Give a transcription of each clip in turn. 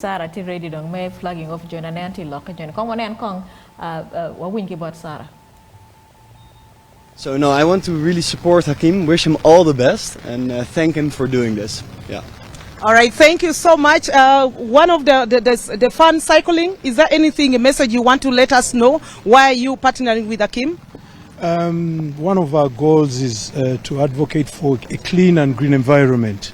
Sarah ti ready dong may flagging of join and anti lock join kong one and kong wa win about Sarah. So no, I want to really support Hakim, wish him all the best and thank him for doing this. Yeah. All right, thank you so much. One of the fun cycling, is there anything, a message you want to let us know? Why are you partnering with Hakim? One of our goals is to advocate for a clean and green environment.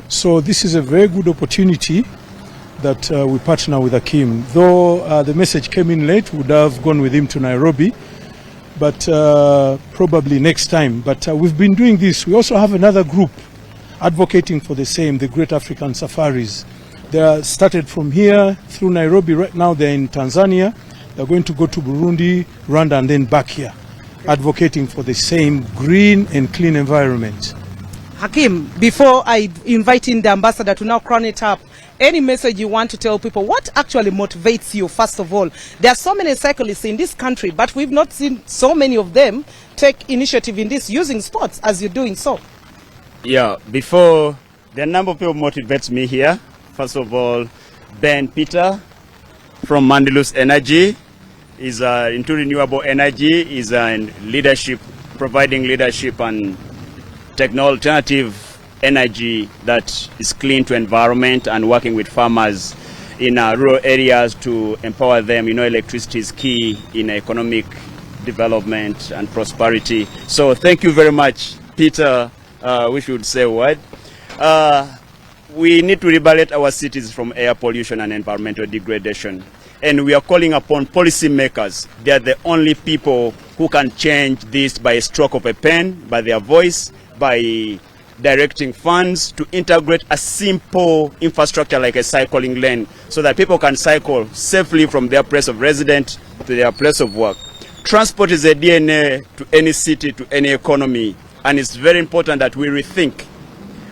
So this is a very good opportunity that we partner with Hakim. Though the message came in late, we would have gone with him to Nairobi, but probably next time. But we've been doing this. We also have another group advocating for the same, the Great African Safaris. They are started from here through Nairobi. Right now they're in Tanzania. They're going to go to Burundi, Rwanda, and then back here, advocating for the same green and clean environment. Hakim, before I invite in the ambassador to now crown it up, any message you want to tell people? What actually motivates you, first of all? There are so many cyclists in this country, but we've not seen so many of them take initiative in this using sports as you're doing so. Yeah, before, the number of people motivates me here. First of all, Ben Peter from Mandilus Energy is into renewable energy, is in leadership, providing leadership and alternative energy that is clean to environment and working with farmers in rural areas to empower them. You know, electricity is key in economic development and prosperity. So thank you very much, Peter. We should say a word. We need to liberate our cities from air pollution and environmental degradation. And we are calling upon policymakers. They are the only people who can change this by a stroke of a pen, by their voice, by directing funds to integrate a simple infrastructure like a cycling lane so that people can cycle safely from their place of residence to their place of work. Transport is a DNA to any city, to any economy, and it's very important that we rethink.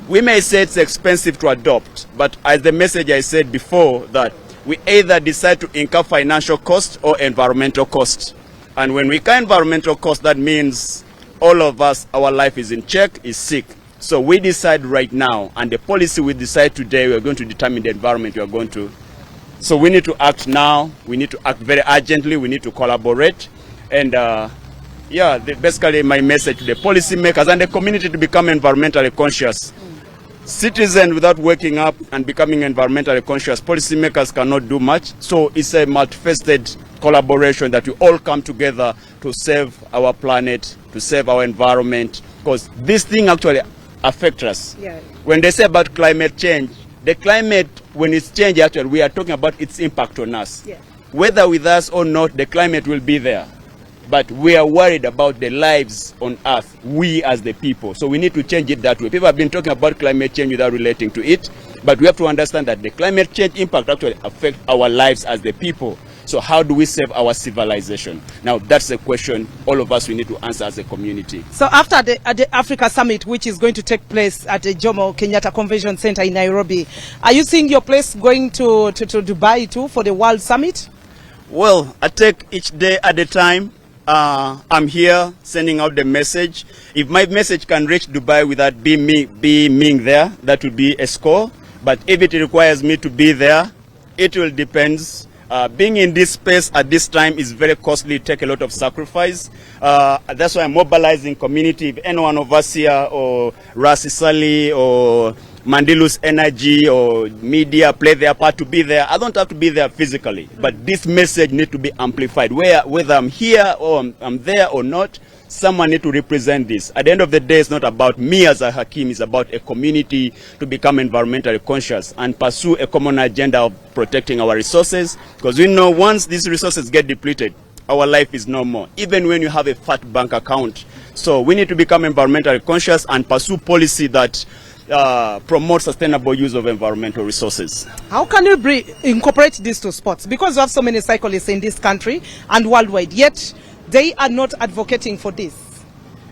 We may say it's expensive to adopt, but as the message I said before, that we either decide to incur financial cost or environmental cost. And when we incur environmental cost, that means all of us, our life is in check, is sick. So we decide right now, and the policy we decide today, we are going to determine the environment we are going to. So we need to act now. We need to act very urgently. We need to collaborate. And yeah, basically my message to the policymakers and the community to become environmentally conscious. Citizens without waking up and becoming environmentally conscious, policymakers cannot do much. So it's a multifaceted collaboration that we all come together to save our planet, to save our environment, because this thing actually affects us. Yeah. When they say about climate change, the climate, when it's changed, actually, we are talking about its impact on us. Yeah. Whether with us or not, the climate will be there. But we are worried about the lives on Earth, we as the people. So we need to change it that way. People have been talking about climate change without relating to it. But we have to understand that the climate change impact actually affects our lives as the people. So how do we save our civilization? Now that's a question all of us we need to answer as a community. So after the Africa Summit, which is going to take place at the Jomo Kenyatta Convention Center in Nairobi, are you seeing your place going to Dubai too for the World Summit? Well, I take each day at a time. I'm here sending out the message. If my message can reach Dubai without being there, that will be a score. But if it requires me to be there, it will depend. Being in this space at this time is very costly, take a lot of sacrifice. That's why I'm mobilizing community. If any one of us here, or Rasi Sali, or Mandilus Energy, or media play their part to be there, I don't have to be there physically. But this message needs to be amplified. Whether I'm here or I'm there or not, someone needs to represent this. At the end of the day, it's not about me as a Hakim, it's about a community to become environmentally conscious and pursue a common agenda of protecting our resources. Because we know once these resources get depleted, our life is no more, even when you have a fat bank account. So we need to become environmentally conscious and pursue policy that promote sustainable use of environmental resources. How can you incorporate this to sports? Because we have so many cyclists in this country and worldwide, yet they are not advocating for this.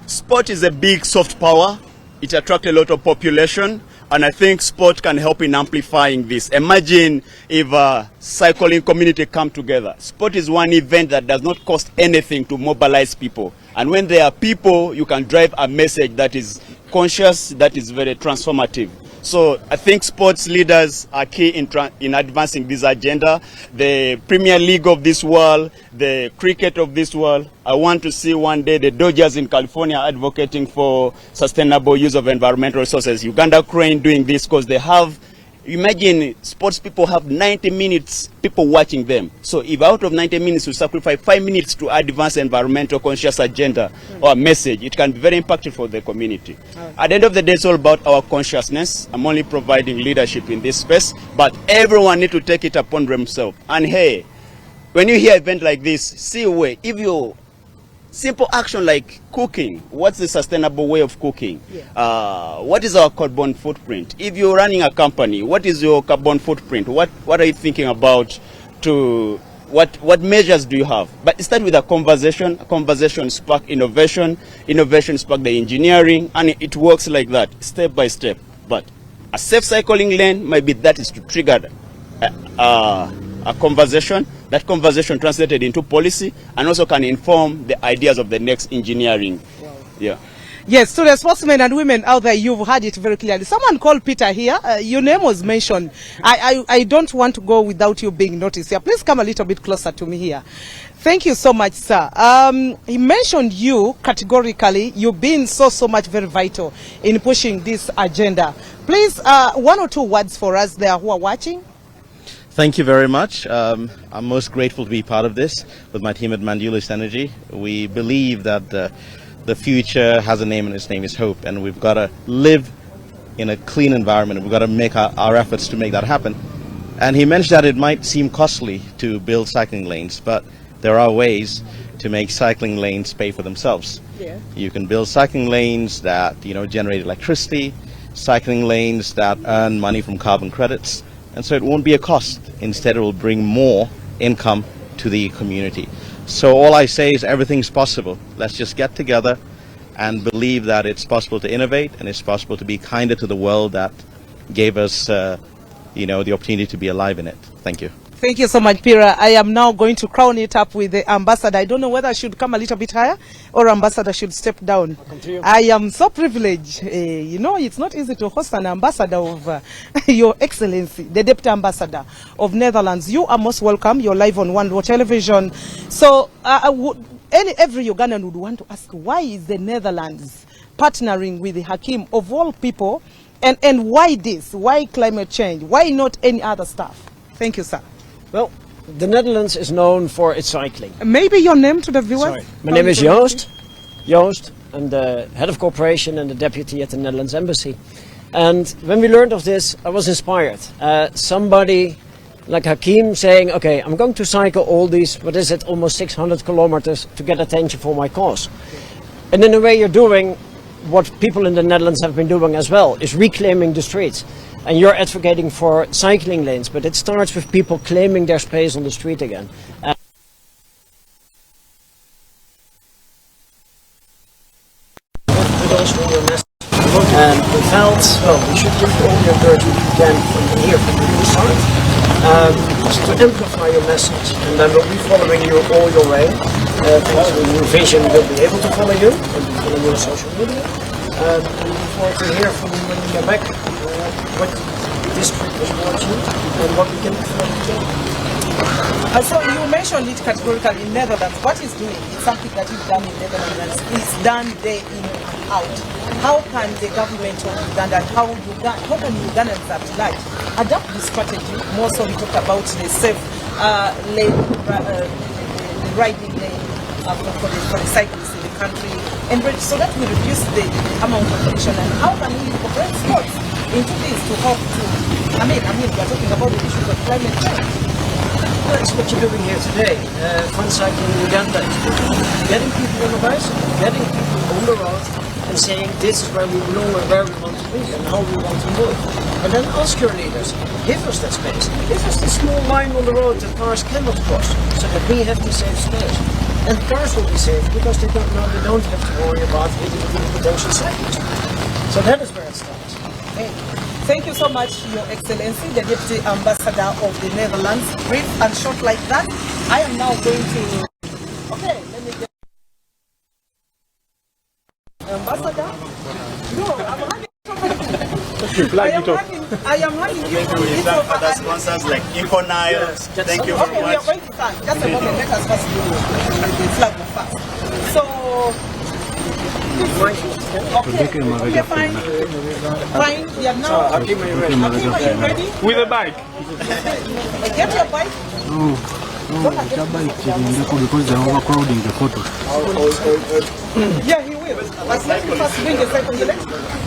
Sport is a big soft power. It attracts a lot of population, and I think sport can help in amplifying this. Imagine if a cycling community come together. Sport is one event that does not cost anything to mobilize people. And when there are people, you can drive a message that is conscious, that is very transformative. So I think sports leaders are key in advancing this agenda. The Premier League of this world, the cricket of this world. I want to see one day the Dodgers in California advocating for sustainable use of environmental resources. Uganda Crane doing this because they have, imagine sports people have 90 minutes people watching them. So if out of 90 minutes we sacrifice 5 minutes to advance environmental conscious agenda or message, it can be very impactful for the community. At the end of the day, it's all about our consciousness. I'm only providing leadership in this space, but everyone need to take it upon themselves. And hey, when you hear an event like this, see a way. If you simple action like cooking, what's the sustainable way of cooking? What is our carbon footprint? If you're running a company, what is your carbon footprint? What are you thinking about? What measures do you have? But start with a conversation spark innovation, innovation spark the engineering, and it works like that, step by step. But a safe cycling lane, maybe that is to trigger a conversation. That conversation translated into policy and also can inform the ideas of the next engineering. Wow. Yeah. Yes, to the sportsmen and women out there, you've heard it very clearly. Someone called Peter here. Your name was mentioned. I don't want to go without you being noticed here. Please come a little bit closer to me here. Thank you so much, sir. He mentioned you categorically. You've been so much very vital in pushing this agenda. Please, 1 or 2 words for us there who are watching. Thank you very much. I'm most grateful to be part of this with my team at Mandulus Energy. We believe that the future has a name, and its name is hope, and we've got to live in a clean environment. We've got to make our efforts to make that happen. And he mentioned that it might seem costly to build cycling lanes, but there are ways to make cycling lanes pay for themselves. Yeah. You can build cycling lanes that generate electricity, cycling lanes that earn money from carbon credits. And so it won't be a cost. Instead, it will bring more income to the community. So all I say is everything's possible. Let's just get together and believe that it's possible to innovate, and it's possible to be kinder to the world that gave us, the opportunity to be alive in it. Thank you. Thank you so much, Pira. I am now going to crown it up with the ambassador. I don't know whether I should come a little bit higher or ambassador should step down. I am so privileged. It's not easy to host an ambassador of Your Excellency, the Deputy Ambassador of Netherlands. You are most welcome. You're live on One World Television. So every Ugandan would want to ask, why is the Netherlands partnering with the Hakim of all people? And why this? Why climate change? Why not any other stuff? Thank you, sir. Well, the Netherlands is known for its cycling. Maybe your name to the viewers? Sorry. My name is Joost. Joost. I'm the head of cooperation and the deputy at the Netherlands Embassy. And when we learned of this, I was inspired. Somebody like Hakim saying, okay, I'm going to cycle all these, almost 600 kilometers to get attention for my cause. And in a way you're doing what people in the Netherlands have been doing as well, is reclaiming the streets. And you're advocating for cycling lanes, but it starts with people claiming their space on the street again. And we felt, well, we should give all the encouragement we can from here, from the new side, to amplify your message. And then we'll be following you all your way. Thanks to the new vision, we'll be able to follow you. We'll be following you on social media. We look forward to hear from you when you get back. What district is watching and what we can do for them. So you mentioned it categorically in Netherlands. What is doing? It's something that is done in Netherlands. It's done day in and out. How can the government of Uganda, how can Ugandans at large adapt this strategy? More so we talked about the safe lane, the riding lane for the cyclists in the country, and so that we reduce the amount of pollution. And how can we incorporate sports into this to help to, we are talking about the issues of climate change. Well, that's what you're doing here today. Fun cycling in Uganda. Getting people on the bicycle, getting people on the road and saying this is where we belong and where we want to be and how we want to move. And then ask your leaders, give us that space. Give us the small line on the road that cars cannot cross so that we have the safe space. And cars will be safe because they don't have to worry about hitting the potential cyclists. So that is where it starts. Thank you so much, Your Excellency, the Deputy Ambassador of the Netherlands. Brief and short like that. I am now going to... Okay, let me get... Ambassador? No, I'm having... I am running you. Thank you. We thank other sponsors like Infonile. Yes, Thank you Okay, very we are much. going to thank. Just a moment, let us first do the flag off first. So, okay, fine. Fine, we are now. Hakim, are you ready? With a bike. Get your bike. Because they are overcrowding the photos. Yeah, he will. But let me first bring a second.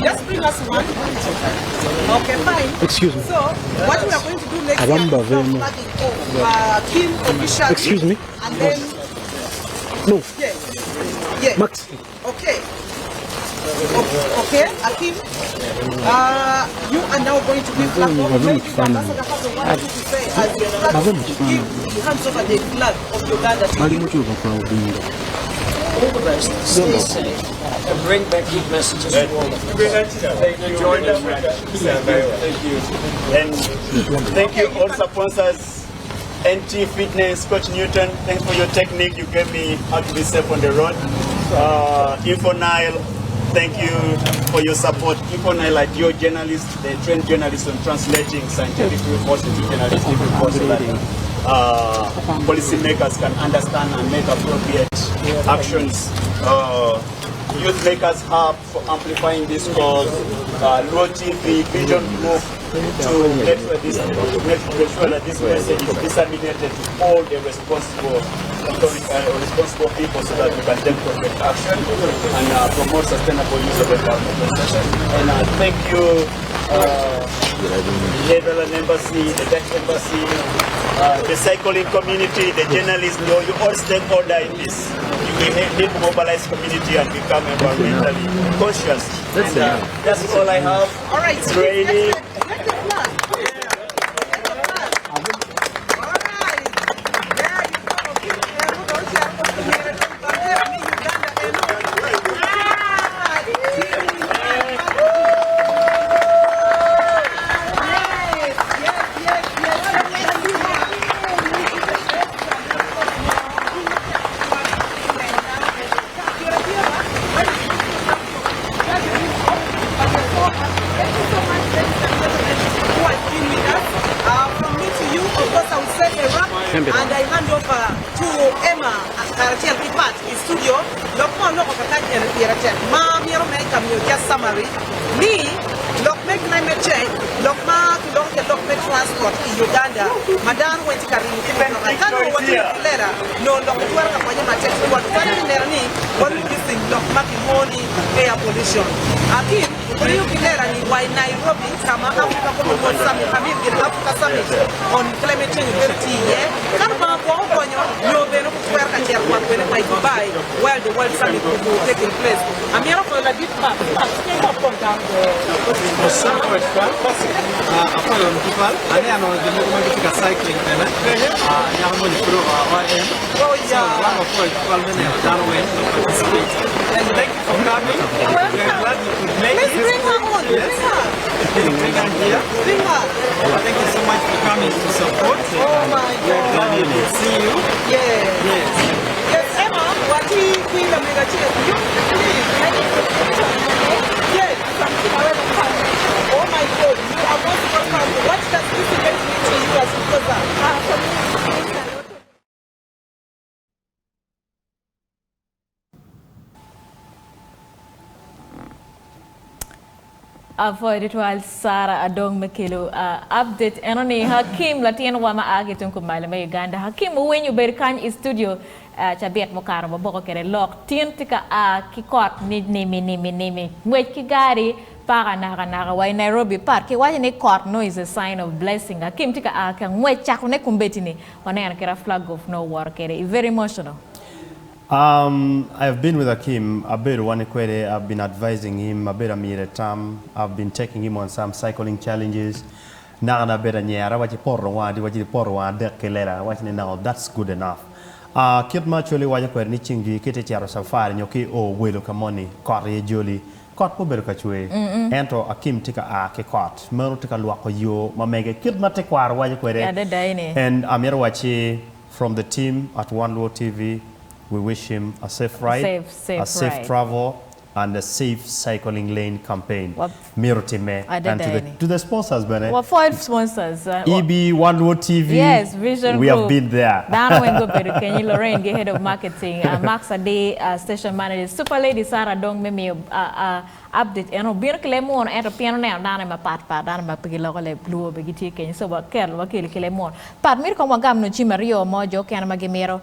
Just bring us one. Okay, fine. Excuse me. So, what we are going to do next Alamba, is very much. flagging off Kim officially. Excuse me. And then, No. yeah. Max. Okay. Okay, Hakim. You are now going to give flag off. Maybe the ambassador has a word to say as the flag off to give the hands over the flag of Uganda to you. All the best. Stay safe. And bring back good messages to all of us. Thank you. And thank you all sponsors. NT Fitness, Coach Newton, thanks for your technique. You gave me how to be safe on the road. Infonile, thank you for your support. Infonile, like your journalists, they train journalists on translating scientific reports into journalistic reports so that policymakers can understand and make appropriate actions. Youth Makers Hub for amplifying this cause. Low TV, Vision Group to make sure that this message is disseminated to all the responsible people so that we can take corporate action and promote sustainable use of environmental resources. And thank you, the Netherlands Embassy, the Dutch Embassy, the cycling community, the journalists, you all stakeholder in this. We need to mobilize community and become environmentally conscious. That's all I have. All right, It's raining. Get the flag. All right. There you go. And I hand over to Emma Karatel Kipat in studio. Lokmo loko kakanya Karatel. Ma miero make just summary. Me lok make climate change. Lokma lok make transport in Uganda. Madan went to Karim. I can't know what you lera. No lok tuwara kwenye matext. What tuwara nerani. What you think lok maki money air pollution. Hakim Uriu Kilera ni why Nairobi kama Africa Common Summit Hamid in Africa Summit on climate change yeah. Kama kwa ukonyo nyobeno kukwera kachia kwa kwene kwa Dubai while the World Summit will taking place. Amira for la deep map. Apollo Mkipal, ane anaongelea kama katika cycling tena. Nyamo ni pro OM. Oh yeah. One of Mkipal mene Darwin participate. And thank you for coming. We are glad you could make it. Bring her on. Yes. Bring her here. Bring her. Thank you so much for coming to support. Oh my God. We are glad we did see you. Yeah. Yes. Yes, Emma, what do you feel mega cheer? You please. Yes. Oh my God, you are most welcome. What does this event mean to you as a closer? Avoid it while Sarah Adong Mekelo update enoni Hakim Latien wama age tunku malama Uganda Hakim Owiny berkan i studio chabiet mokaro boko kere lok tien tika kikot nimi mwech kigari para nara wa Nairobi park waje ne court no is a sign of blessing Hakim tika ka mwech chako ne kumbetini wana kera flag of no war kere very emotional. I've been with Hakim a bit I've been advising him a bit a time. I've been taking him on some cycling challenges. Now that's good enough. Kit actually waje kwa nichingi kete charo safari nyoki o welo kamoni kore joli kot po beru kachwe ento Hakim tika ke kot mero tika luako yo mamege kit mate kwar waje kwa and amir wachi from the team at One Low TV. We wish him a safe ride, a safe travel, and the Safe Cycling Lane campaign. Wap. Mirotime Ade and daini. to the sponsors, Bene. Well, 5 sponsors. EB, One World TV. Yes, Vision We Group. have been there. Dana Wengo Peru, Kenny Lorraine, head of marketing. Max Ade, station manager. Super Lady Sarah Dong Mimi update. You know, beer Clemon and a piano now. Dana ma part Dana ma pigi local blue begiti Kenya. So what Kerl wakili Clemon. Part Mirko Magam no Chimario Mojo Can Magimero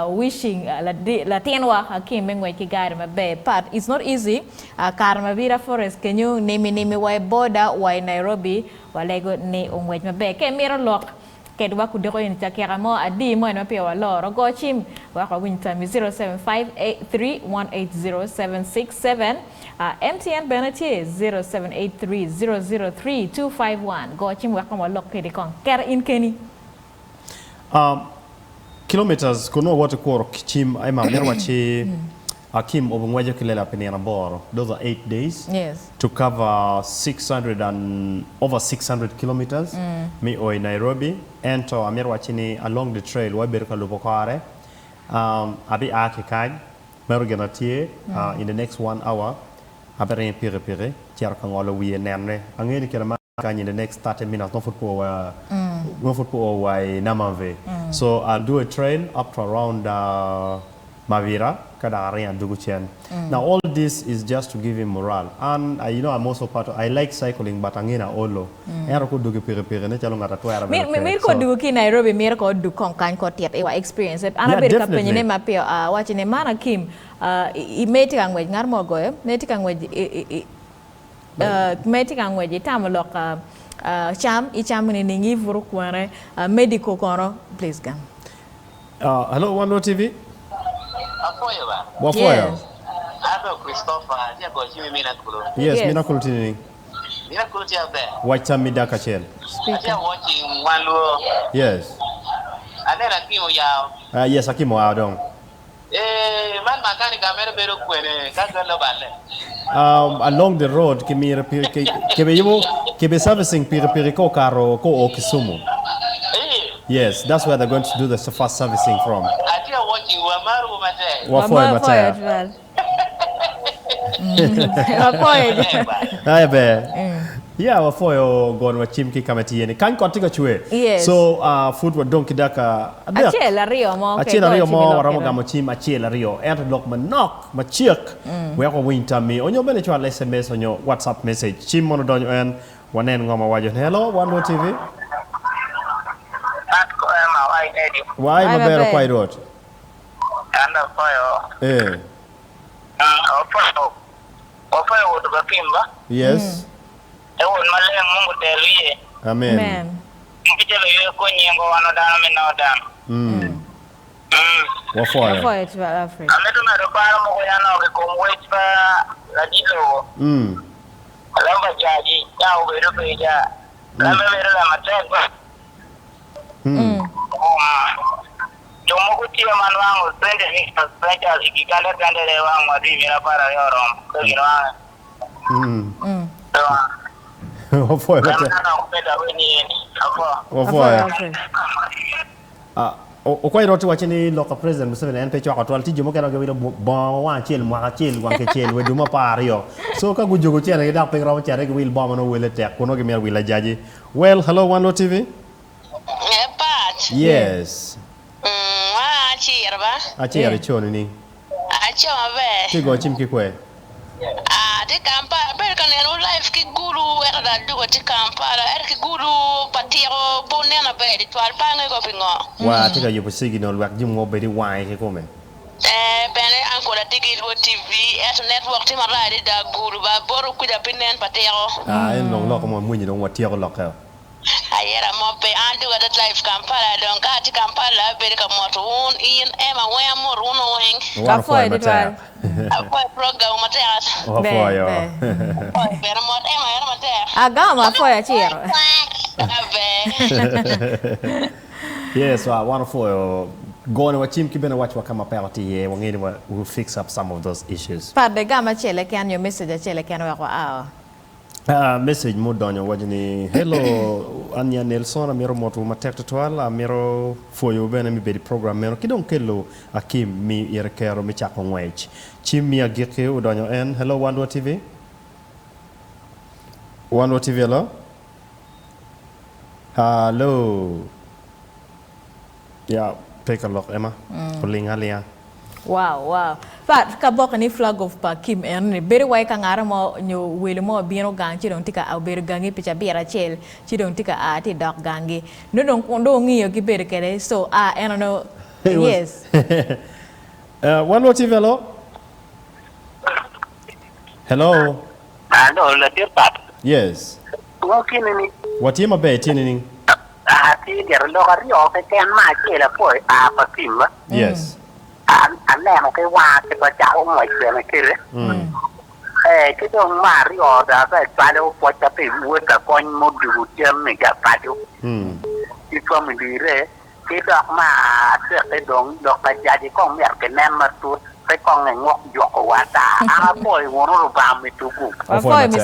wishing la Tienwa Hakim Mengwe Kigari ma be. Part it's not easy. Karamavira Forest. Can you name why border why Nairobi? Walego ne ongwej ma be. Ke Miro lock. Kedwa kudeko ni takera mo adi mo na pia walo rogo chim wako winter 0758318077 MTN Benetier 0783003251 go chim wako walo kedikon kera in Keni Kilometers kuno wote kwa kichim aima merwachi Hakim obungwaje kilela penena boro. Those are 8 days. Yes. To cover over 600 kilometers. Me oi Nairobi. Ento amirwachini along the trail waberuka lupokare. Abi ake kaj. Merugenatie in the next 1 hour. Abere pire tiar kangolo wiye nemre. Angeni kira in the next 30 minutes. No football why namave. So I'll do a trail up to around Mavira, Kadari and Duguchen. Now all this is just to give him morale. And you know I'm also I like cycling but angina olo. Era ko dugu pire ne chalonga tatwara. Me ko dugu ki Nairobi me ko du kon kan ko tiet e wa experience. Ana ber ka penye ne mapio wachine mana Kim I meti kangwe ngar mo goyo meti kangwe meti kangwe tamloka cham I cham ni ningi vuru kware medical kono please gam. Hello One World TV. Yes. Christopher, yes, Miracle TV. Miracle TV. Watch some midaka chel. Watching One World. Yes. And then Hakim Yao. Yes, Hakim Owiny. Man makani kamera bero kwene kagalo bale. Along the road kebe servicing pire ko karo ko Kisumu. Yes, that's where they're going to do the fast servicing from. Atia watching Wamaru Mate. Wafoy Mate. Wafoy. Aye be. Yeah, wafoy gon wa chimki kamati yeni. Kan kontiga chue. Yes. So food wa donki daka. Achela Rio mo. Achela Rio mo ramo gamo chim achela Rio. Enter lock ma knock ma chiek. We ko winter me. Onyo bele chwa SMS onyo WhatsApp message. Chim mono donyo en wanen ngoma wajo. Hello, One World TV. Why ma bero kwai road? Anda foyo. Ofoyo wodo bakimba. Yes. Ewo male Mungu teluye. Amen. Amen. Mkitelo yeye ko nyengo wanodana menodana. Wafoyo. Wafoy to Africa. Ametuma robara mo yana ko mwetpa la dilo. Alamba jaji ya ubero beja. Lama bero la matagwa. Jomo kutia manwangu twende ni sponsor ikikanda kandele wangu adimira para yorom kugiro wangu. Wafoyo mate. Kana kupenda weni hapo. Wafoyo. Okwai roti wachini local president Museveni en pecho ko twal tijo mo kero gewiro bon wa chel mo achel wan ke chel we duma pario. So ka gujogo chene ke dak pe ro chere ke wil bomb no wele tek kono ke mer wila jaji. Well, hello One World TV. Yes. Achira choni ni. Achoma be. Tigo chimki kwe. De Kampala ber kan eno live ki guru era da dugo ti Kampala er ki guru patiro bonena be di twal pange ko pingo. Wa tiga yupo signal wak jimo be di wai ke komen. Bene ancora tigi wo TV et network ti marade da guru ba boru ku da pinen patiro. En long lo ko mo munyi don watiro lo ka. Ayera mo pe andu ga live Kampala don ka ti Kampala ber ka moto un in ema we amor uno weng. Wafoy de twal. Apoy program materas. Wafoyo. Ber mo ema era mater. Agama wafoy achiro. Yes, one for going to team kibena watch wa kama penalty ye wangeni will fix up some of those issues. Padde gama chele kan your message chele kan wa Message mo donyo wajni hello Anya Nelson amiro motu matek twal amiro foyo bene mi bedi program mero kidon kelo Hakim mi yerekero mi chako ngwech chim mi agike udonyo en hello Wandwa TV hello hello yeah take a look Emma Pulingalia Wow. But kabok ni flag of Hakim en beri wai kangara mo nyo wele mo biro gang chi dong tika au beri gangi picha biara chel chi dong tika a ti dog gangi no dong kondo ngiyo gi beri kere so I don't know yes Wandwa TV hello Ano la tirpat. yes Mungkin ini what you be tinin hati dia lo kari o ke ken ma ke la poi Hakim. yes Anh làm một cái hoa cái bà cháu ngoài chuyện này kia đấy. Cái đó mà ri ở đó cái bà đâu có chấp bị mua cả con một đủ châm mình gặp bà đâu. Thì cho mình đi đấy. Cái đó mà cái đống đọc bà già thì con mẹ cái nem mà tuột cái con này ngọc dọc quá ta. Bồi ngồi nó vào mình tụ cụ. Foi Mr.